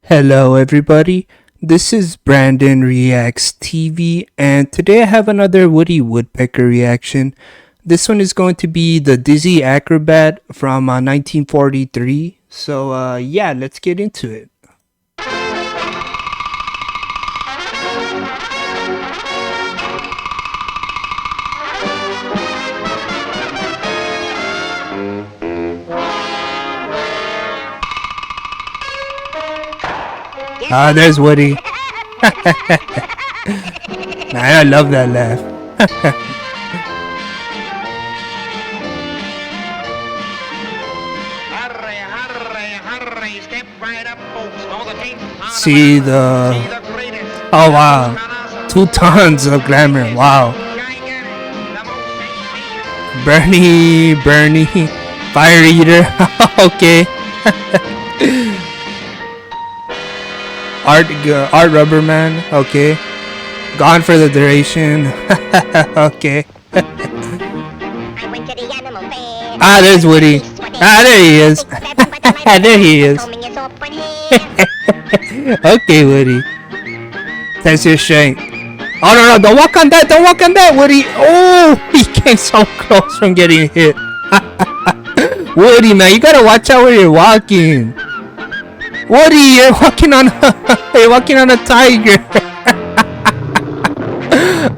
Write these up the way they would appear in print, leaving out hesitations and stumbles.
Hello everybody, this is Brandon Reacts TV and today I have another Woody Woodpecker reaction. This one is going to be the Dizzy Acrobat from 1943. So yeah, let's get into it. Ah, there's Woody. Man, I love that laugh. See the... Oh wow, 2 tons of glamour, wow. Bernie, fire eater, okay. Art rubber man, okay. Gone for the duration, okay. Ah, there's Woody. Ah, there he is. There he is. Okay, Woody. That's your strength. Oh no, don't walk on that, Woody. Oh, he came so close from getting hit. Woody, man, you gotta watch out where you're walking. Woody, you're walking on a tiger.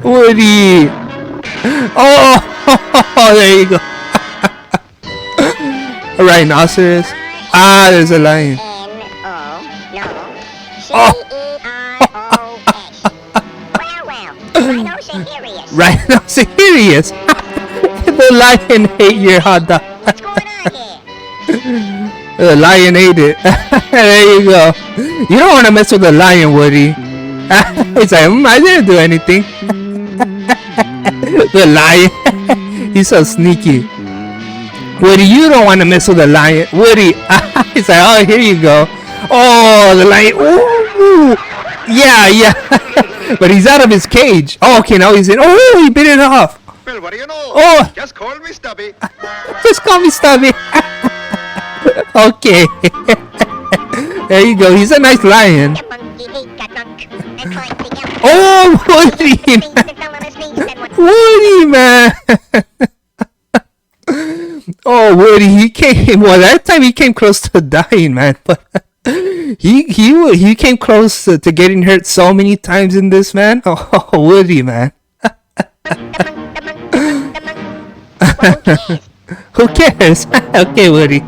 Woody. Oh, there you go. A rhinoceros. Ah, there's a lion. Oh. Rhinoceros. The lion ate your hot dog. The lion ate it. There you go. You don't want to mess with the lion, Woody. He's like, I didn't do anything. The lion. He's so sneaky. Woody, you don't want to mess with the lion. Woody. He's like, oh, here you go. Oh, the lion. Ooh. Yeah. But he's out of his cage. Oh, okay, now he's in. Oh, he bit it off. Well, what do you know? Oh. Just call me Stubby. Just call me Stubby. Okay. There you go. He's a nice lion. Oh, Woody. Woody, man. Oh, Woody. He came. Well, that time he came close to dying, man. But he came close to getting hurt so many times in this, man. Oh, Woody, man. Who cares? Okay, Woody.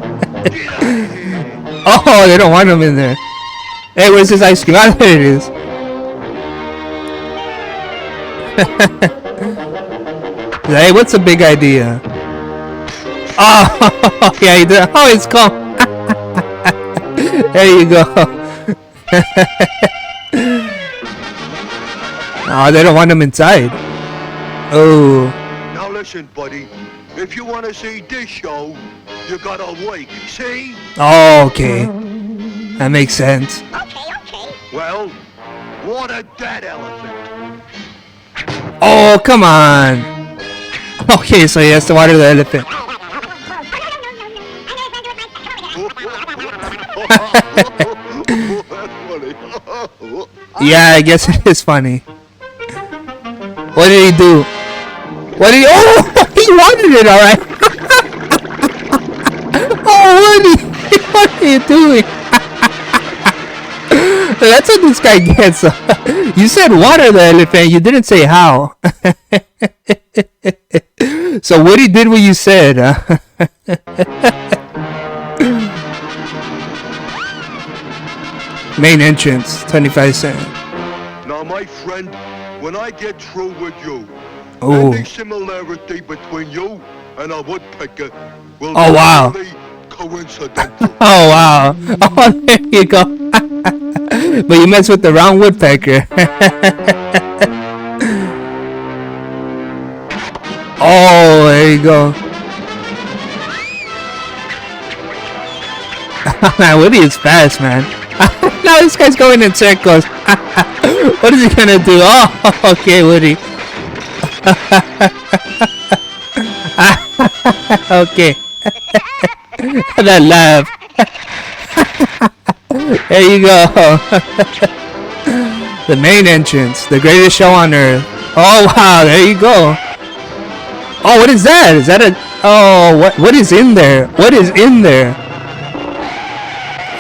Oh, they don't want him in there. Hey, where's his ice cream? Ah, there it is. Hey, what's the big idea? Oh, yeah, he did. Oh, it's gone. There you go. Oh, they don't want him inside. Oh. Now listen, buddy. If you want to see this show, you gotta wait. See? Oh, okay. That makes sense. Okay. Well, water that elephant. Oh, come on. Okay, so he has to water the elephant. Yeah, I guess it is funny. What did he do? Oh, he wanted it, alright. Oh, Woody, what are you doing? That's what this guy gets. You said water the elephant, you didn't say how. So Woody did what you said. Main entrance, 25 cents. Now, my friend, when I get through with you, any similarity between you and a woodpecker will be wow. coincidental. Oh wow. Oh, there you go. But you messed with the wrong woodpecker. Oh, there you go. Man, Woody is fast, man. Now this guy's going in circles. What is he gonna do? Oh, okay, Woody. Okay. That laugh. There you go. The main entrance, the greatest show on earth. Oh wow, there you go. Oh, what is that? Is that a? Oh, what is in there? What is in there?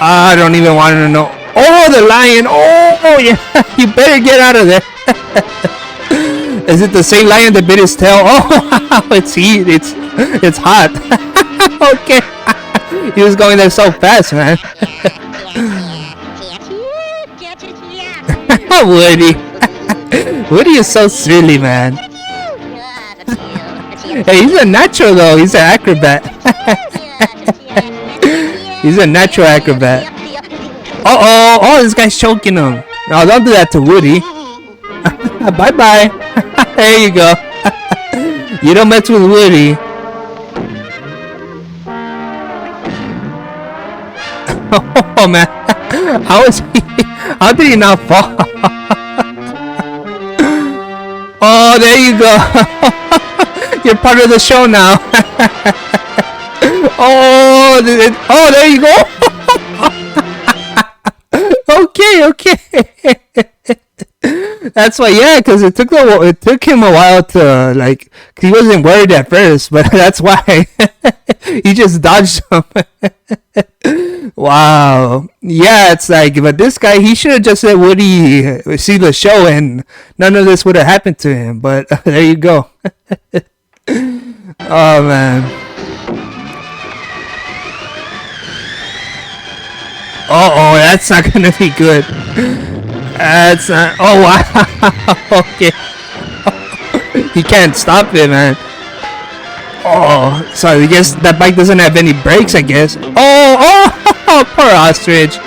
I don't even want to know. Oh, the lion. Oh yeah, you better get out of there. Is it the same lion that bit his tail? Oh, it's heat. It's hot. Okay. He was going there so fast, man. Woody. Woody is so silly, man. Hey, he's a natural though. He's an acrobat. He's a natural acrobat. Uh-oh. Oh, this guy's choking him. No, don't do that to Woody. Bye-bye. There you go. You don't mess with Woody. Oh, man. How did he not fall? Oh, there you go. You're part of the show now. Oh, there you go. Okay. That's why, yeah, because it took him a while to, like, he wasn't worried at first, but that's why he just dodged him. Wow. Yeah, it's like, but this guy, he should have just let Woody see the show and none of this would have happened to him, but there you go. Oh, man. Uh-oh, that's not gonna be good. That's not. Oh wow. Okay. He can't stop it, man. Oh, so I guess that bike doesn't have any brakes, I guess. Oh, poor ostrich.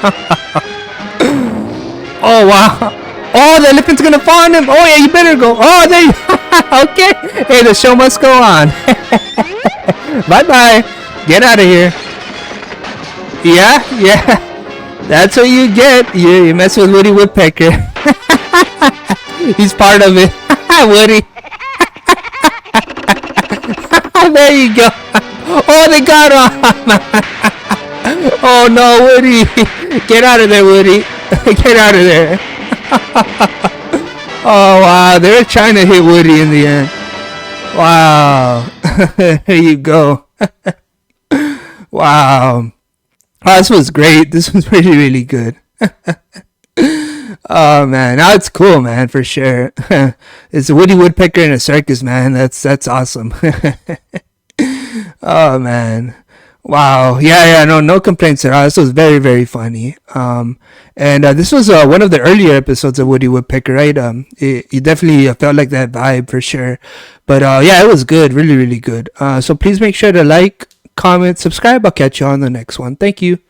Oh wow. Oh, the elephant's gonna fall on him. Oh yeah, you better go. Oh, there you. Okay. Hey, the show must go on. Bye bye. Get out of here. Yeah. That's what you get. You mess with Woody Woodpecker. He's part of it. Woody. There you go. Oh, they got him. Oh no, Woody. Get out of there, Woody. Get out of there. Oh wow, they were trying to hit Woody in the end. Wow. There you go. Wow. Oh, this was great. This was really, really good. Oh man, now it's cool, man, for sure. It's a Woody Woodpecker in a circus, man. That's awesome. Oh man, wow. Yeah. No complaints at all. This was very, very funny. And this was one of the earlier episodes of Woody Woodpecker, right? You definitely felt like that vibe for sure. But yeah, it was good, really, really good. So please make sure to like, comment, subscribe. I'll catch you on the next one. Thank you.